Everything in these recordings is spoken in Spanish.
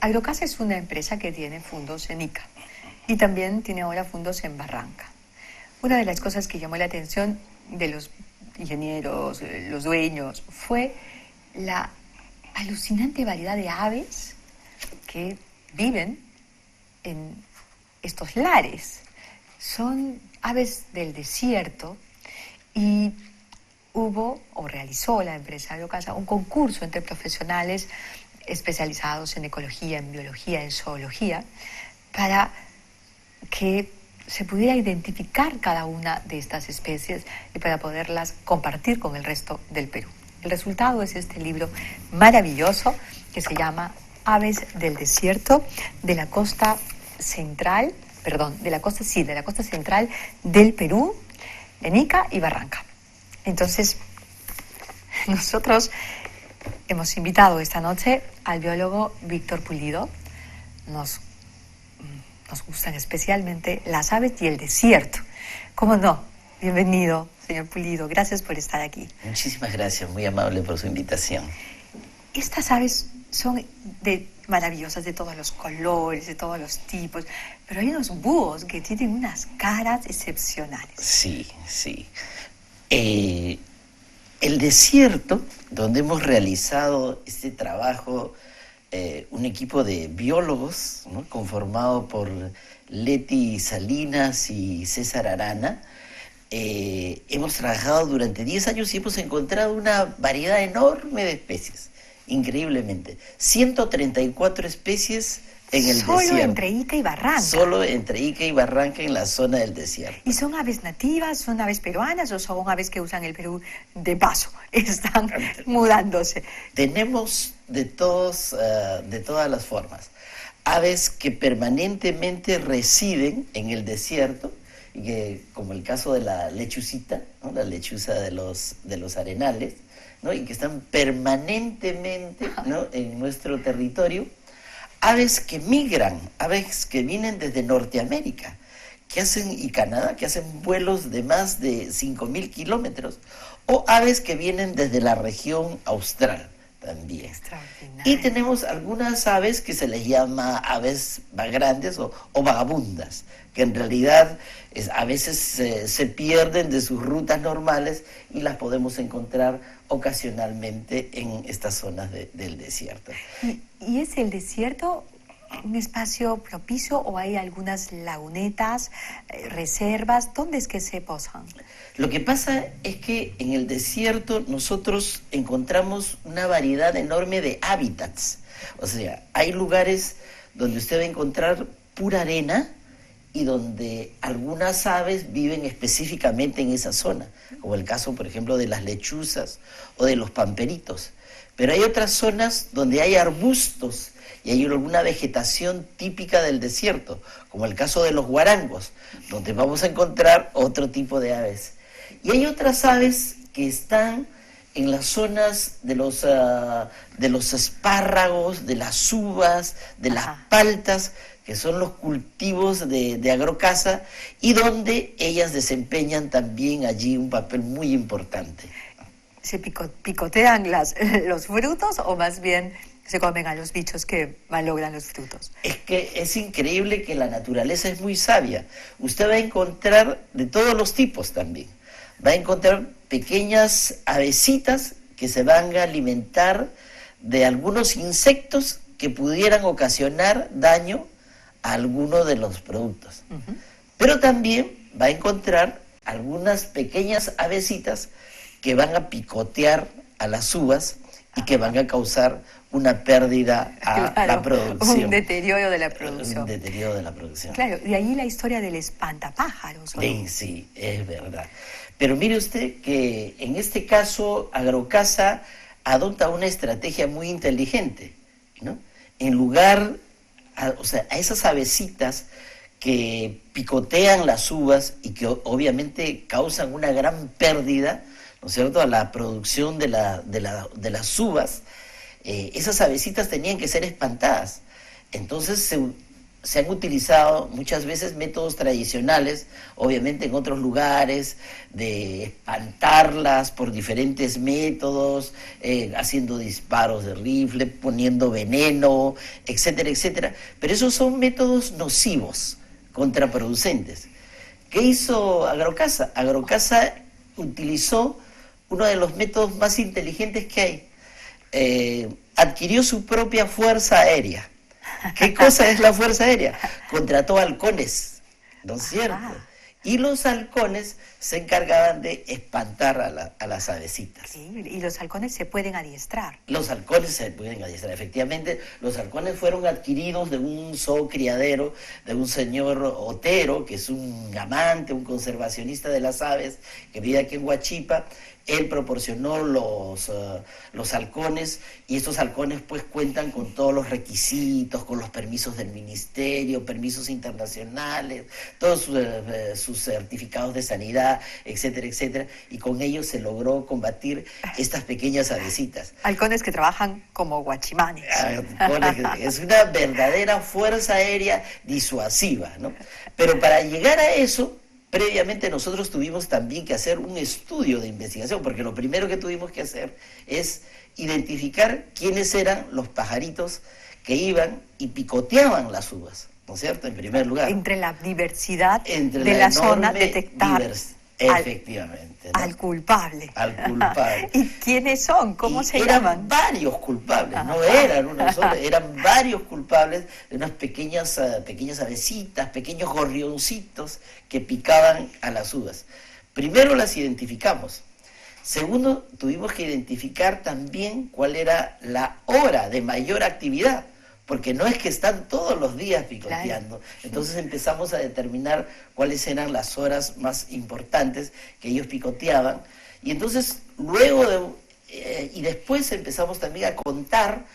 Agrocasa es una empresa que tiene fondos en Ica y también tiene ahora fondos en Barranca. Una de las cosas que llamó la atención de los ingenieros, los dueños, fue la alucinante variedad de aves que viven en estos lares. Son aves del desierto y hubo, o realizó la empresa Agrocasa, un concurso entre profesionales especializados en ecología, en biología, en zoología, para que se pudiera identificar cada una de estas especies y para poderlas compartir con el resto del Perú. El resultado es este libro maravilloso que se llama Aves del Desierto de la costa central, de la costa central del Perú, en Ica y Barranca. Entonces, nosotros hemos invitado esta noche al biólogo Víctor Pulido. Nos gustan especialmente las aves y el desierto. ¿Cómo no? Bienvenido, señor Pulido. Gracias por estar aquí. Muchísimas gracias, muy amable por su invitación. Estas aves son maravillosas, de todos los colores, de todos los tipos, pero hay unos búhos que tienen unas caras excepcionales. Sí. El desierto, donde hemos realizado este trabajo, un equipo de biólogos, ¿no?, conformado por Leti Salinas y César Arana, hemos trabajado durante 10 años y hemos encontrado una variedad enorme de especies, increíblemente. 134 especies en el desierto. Solo entre Ica y Barranca. Solo entre Ica y Barranca, en la zona del desierto. ¿Y son aves nativas, son aves peruanas o son aves que usan el Perú de paso? Están mudándose. Tenemos de todas las formas. Aves que permanentemente residen en el desierto, y que, como el caso de la lechucita, ¿no?, la lechuza de los arenales, ¿no?, y que están permanentemente, ¿no?, en nuestro territorio. Aves que migran, aves que vienen desde Norteamérica, y Canadá, que hacen vuelos de más de 5.000 kilómetros, o aves que vienen desde la región austral también. Y tenemos algunas aves que se les llama aves grandes o vagabundas, que en realidad a veces se pierden de sus rutas normales y las podemos encontrar ocasionalmente en estas zonas del desierto. ¿Y es el desierto un espacio propicio o hay algunas lagunetas, reservas? ¿Dónde es que se posan? Lo que pasa es que en el desierto nosotros encontramos una variedad enorme de hábitats. O sea, hay lugares donde usted va a encontrar pura arena y donde algunas aves viven específicamente en esa zona, como el caso, por ejemplo, de las lechuzas o de los pamperitos. Pero hay otras zonas donde hay arbustos y hay alguna vegetación típica del desierto, como el caso de los guarangos, donde vamos a encontrar otro tipo de aves. Y hay otras aves que están en las zonas de los espárragos, de las uvas, de las paltas, que son los cultivos de Agrocasa, y donde ellas desempeñan también allí un papel muy importante. ¿Se picotean los frutos o más bien se comen a los bichos que malogran los frutos? Es que es increíble que la naturaleza es muy sabia. Usted va a encontrar de todos los tipos también. Va a encontrar pequeñas avecitas que se van a alimentar de algunos insectos que pudieran ocasionar daño a alguno de los productos. Pero también va a encontrar algunas pequeñas avecitas que van a picotear a las uvas y que van a causar una pérdida a la producción. Un deterioro de la producción. Un deterioro de la producción. Claro, de ahí la historia del espantapájaros, ¿no? Sí, es verdad. Pero mire usted que en este caso Agrocasa adopta una estrategia muy inteligente, ¿no? En lugar, a esas avecitas que picotean las uvas y que obviamente causan una gran pérdida, ¿no es cierto?, a la producción de las uvas, esas avecitas tenían que ser espantadas. Entonces se han utilizado muchas veces métodos tradicionales, obviamente en otros lugares, de espantarlas por diferentes métodos, haciendo disparos de rifle, poniendo veneno, etcétera, etcétera. Pero esos son métodos nocivos, contraproducentes. ¿Qué hizo Agrocasa? Agrocasa utilizó uno de los métodos más inteligentes que hay. Adquirió su propia fuerza aérea. ¿Qué cosa es la Fuerza Aérea? Contrató halcones, ¿no es cierto? Y los halcones se encargaban de espantar a las avecitas. Y los halcones se pueden adiestrar. Los halcones se pueden adiestrar, efectivamente. Los halcones fueron adquiridos de un zoocriadero, de un señor Otero, que es un amante, un conservacionista de las aves, que vive aquí en Huachipa. Él proporcionó los halcones, y estos halcones pues cuentan con todos los requisitos, con los permisos del ministerio, permisos internacionales, todos sus certificados de sanidad, etcétera, etcétera, y con ellos se logró combatir estas pequeñas avecitas. Halcones que trabajan como guachimanes. Es una verdadera fuerza aérea disuasiva, ¿no? Pero para llegar a eso, previamente nosotros tuvimos también que hacer un estudio de investigación, porque lo primero que tuvimos que hacer es identificar quiénes eran los pajaritos que iban y picoteaban las uvas, ¿no es cierto? En primer lugar. Entre la diversidad de la zona, detectar efectivamente, ¿no? Al culpable. Al culpable. ¿Y quiénes son? ¿Cómo se eran llaman? Varios culpables, no eran uno solo, eran varios culpables de unas pequeñas avecitas, pequeños gorrioncitos que picaban a las uvas. Primero las identificamos. Segundo, tuvimos que identificar también cuál era la hora de mayor actividad, porque no es que están todos los días picoteando. Claro. Entonces empezamos a determinar cuáles eran las horas más importantes que ellos picoteaban, y entonces luego y después empezamos también a contar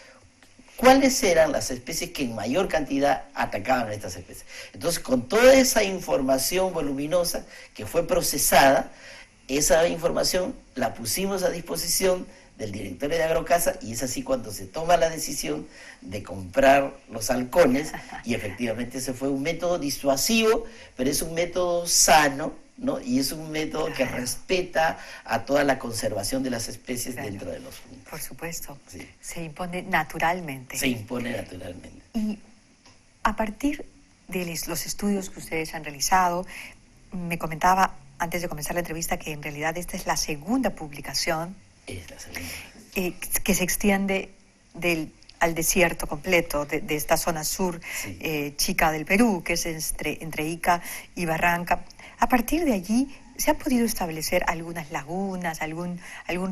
cuáles eran las especies que en mayor cantidad atacaban a estas especies. Entonces, con toda esa información voluminosa que fue procesada, esa información la pusimos a disposición del directorio de Agrocasa, y es así cuando se toma la decisión de comprar los halcones, y efectivamente ese fue un método disuasivo, pero es un método sano, ¿no? Y es un método que respeta a toda la conservación de las especies dentro de los fondos. Por supuesto, sí. Se impone naturalmente. Se impone naturalmente. Y a partir de los estudios que ustedes han realizado, me comentaba antes de comenzar la entrevista que en realidad esta es la segunda publicación que se extiende al desierto completo de esta zona sur, sí, chica del Perú, que es entre Ica y Barranca. A partir de allí, ¿se han podido establecer algunas lagunas, algún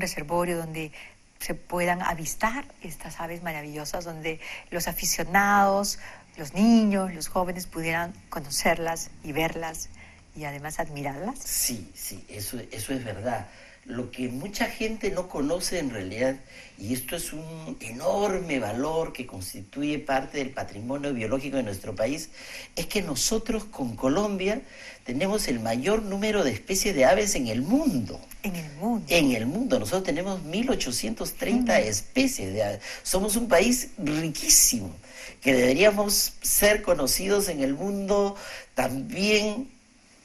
reservorio donde se puedan avistar estas aves maravillosas, donde los aficionados, los niños, los jóvenes pudieran conocerlas y verlas y además admirarlas? Sí, eso es verdad. Lo que mucha gente no conoce en realidad, y esto es un enorme valor que constituye parte del patrimonio biológico de nuestro país, es que nosotros con Colombia tenemos el mayor número de especies de aves en el mundo. ¿En el mundo? En el mundo. Nosotros tenemos 1.830 especies de aves. Somos un país riquísimo, que deberíamos ser conocidos en el mundo también,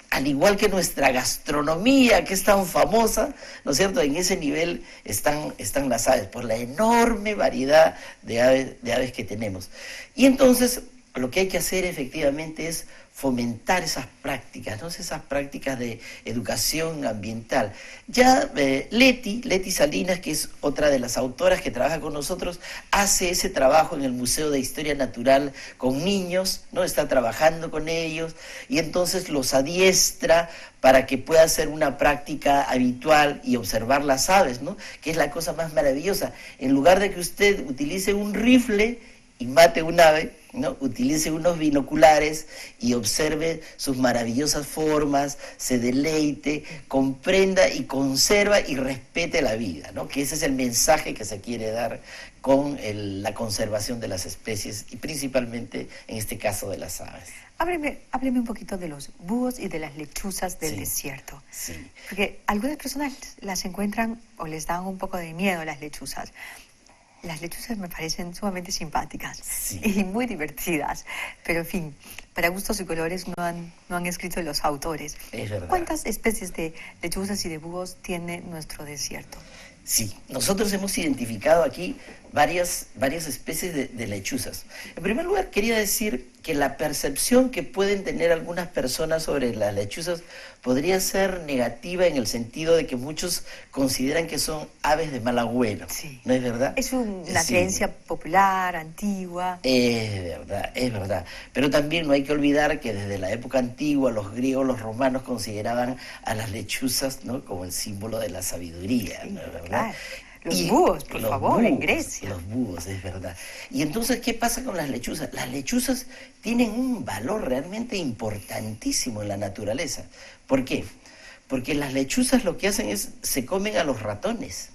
al igual que nuestra gastronomía, que es tan famosa, ¿no es cierto? En ese nivel están las aves, por la enorme variedad de aves que tenemos. Y entonces, lo que hay que hacer efectivamente es fomentar esas prácticas, ¿no? Esas prácticas de educación ambiental. Ya Leti Salinas, que es otra de las autoras que trabaja con nosotros, hace ese trabajo en el Museo de Historia Natural con niños, ¿no? Está trabajando con ellos y entonces los adiestra para que pueda hacer una práctica habitual y observar las aves, ¿no? Que es la cosa más maravillosa. En lugar de que usted utilice un rifle y mate un ave, ¿no? Utilice unos binoculares y observe sus maravillosas formas, se deleite, comprenda y conserva y respete la vida, ¿no? Que ese es el mensaje que se quiere dar con la conservación de las especies y principalmente en este caso de las aves. Hábleme un poquito de los búhos y de las lechuzas del desierto. Sí. Porque algunas personas las encuentran o les dan un poco de miedo a las lechuzas. Las lechuzas me parecen sumamente simpáticas Sí. y muy divertidas, pero en fin, para gustos y colores no han escrito los autores. Es verdad. ¿Cuántas especies de lechuzas y de búhos tiene nuestro desierto? Sí, nosotros hemos identificado aquí varias especies de lechuzas. En primer lugar, quería decir que la percepción que pueden tener algunas personas sobre las lechuzas podría ser negativa en el sentido de que muchos consideran que son aves de mal agüero. Sí. ¿No es verdad? Es una Sí. creencia popular, antigua. Es verdad. Pero también no hay que olvidar que desde la época antigua los griegos, los romanos consideraban a las lechuzas, ¿no?, como el símbolo de la sabiduría, ¿no es verdad? Claro. Los búhos, por favor, en Grecia. Los búhos, es verdad. Y entonces, ¿qué pasa con las lechuzas? Las lechuzas tienen un valor realmente importantísimo en la naturaleza. ¿Por qué? Porque las lechuzas lo que hacen es, se comen a los ratones,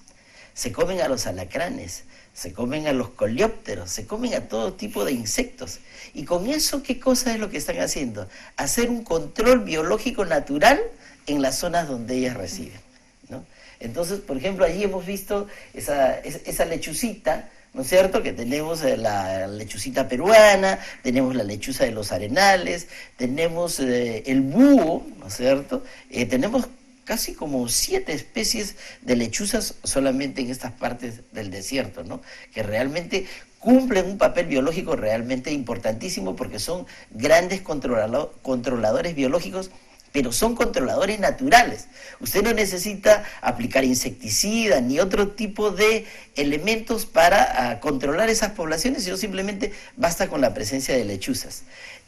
se comen a los alacranes, se comen a los coleópteros, se comen a todo tipo de insectos. Y con eso, ¿qué cosa es lo que están haciendo? Hacer un control biológico natural en las zonas donde ellas residen, ¿no? Entonces, por ejemplo, allí hemos visto esa lechucita, ¿no es cierto?, que tenemos la lechucita peruana, tenemos la lechuza de los arenales, tenemos el búho, ¿no es cierto?, tenemos casi como 7 especies de lechuzas solamente en estas partes del desierto, ¿no?, que realmente cumplen un papel biológico realmente importantísimo porque son grandes controladores biológicos, pero son controladores naturales. Usted no necesita aplicar insecticidas ni otro tipo de elementos para controlar esas poblaciones, sino simplemente basta con la presencia de lechuzas.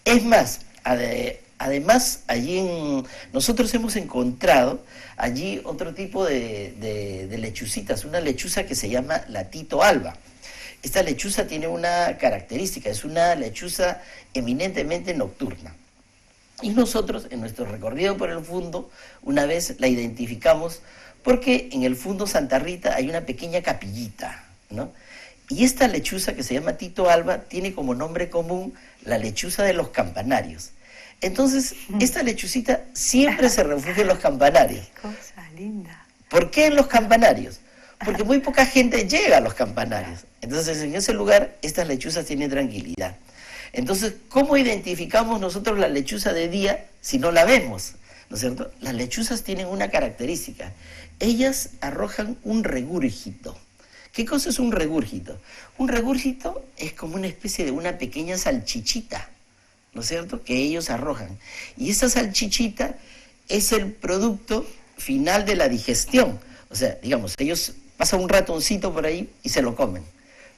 Es más, además, nosotros hemos encontrado allí otro tipo de lechucitas, una lechuza que se llama la Tito alba. Esta lechuza tiene una característica, es una lechuza eminentemente nocturna. Y nosotros, en nuestro recorrido por el fundo, una vez la identificamos porque en el fundo Santa Rita hay una pequeña capillita, ¿no? Y esta lechuza, que se llama Tito alba, tiene como nombre común la lechuza de los campanarios. Entonces, esta lechucita siempre se refugia en los campanarios. Qué cosa linda. ¿Por qué en los campanarios? Porque muy poca gente llega a los campanarios. Entonces, en ese lugar, estas lechuzas tienen tranquilidad. Entonces, ¿cómo identificamos nosotros la lechuza de día si no la vemos? ¿No es cierto? Las lechuzas tienen una característica. Ellas arrojan un regúrgito. ¿Qué cosa es un regúrgito? Un regúrgito es como una especie de una pequeña salchichita, ¿no es cierto?, que ellos arrojan. Y esa salchichita es el producto final de la digestión. O sea, digamos, ellos pasan un ratoncito por ahí y se lo comen.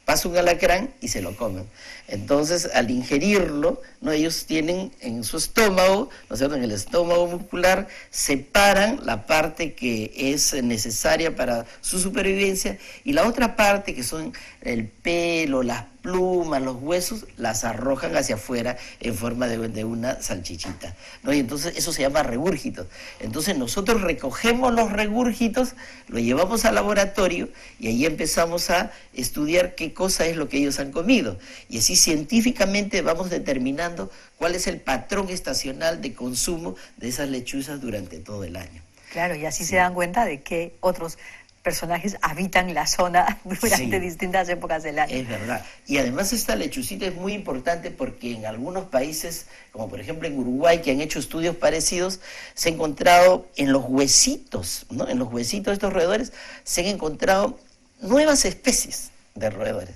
Pasa un alacrán y se lo comen. Entonces, al ingerirlo, ¿no?, ellos tienen en su estómago, ¿no es cierto?, en el estómago muscular, separan la parte que es necesaria para su supervivencia y la otra parte, que son el pelo, las plumas, los huesos, las arrojan hacia afuera en forma de una salchichita, ¿no? Y entonces eso se llama regúrgito. Entonces nosotros recogemos los regúrgitos, lo llevamos al laboratorio y ahí empezamos a estudiar qué cosa es lo que ellos han comido. Y así científicamente vamos determinando cuál es el patrón estacional de consumo de esas lechuzas durante todo el año. Claro, y así se dan cuenta de que otros personajes habitan la zona durante distintas épocas del año. Es verdad. Y además esta lechucita es muy importante porque en algunos países, como por ejemplo en Uruguay, que han hecho estudios parecidos, se ha encontrado en los huesitos, ¿no?, en los huesitos de estos roedores, se han encontrado nuevas especies de roedores,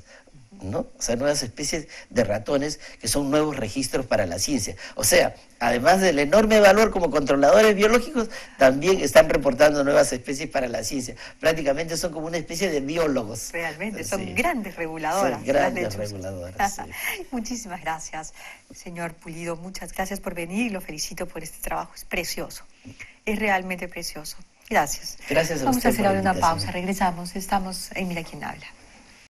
¿no? O sea, nuevas especies de ratones que son nuevos registros para la ciencia. O sea, además del enorme valor como controladores biológicos, también están reportando nuevas especies para la ciencia. Prácticamente son como una especie de biólogos. Realmente, son grandes reguladoras. Son grandes reguladoras, sí. Muchísimas gracias, señor Pulido. Muchas gracias por venir y lo felicito por este trabajo. Es precioso. Es realmente precioso. Gracias. Gracias a Vamos usted a hacer por la ahora una invitación. pausa. Regresamos. Estamos en Mira quién habla.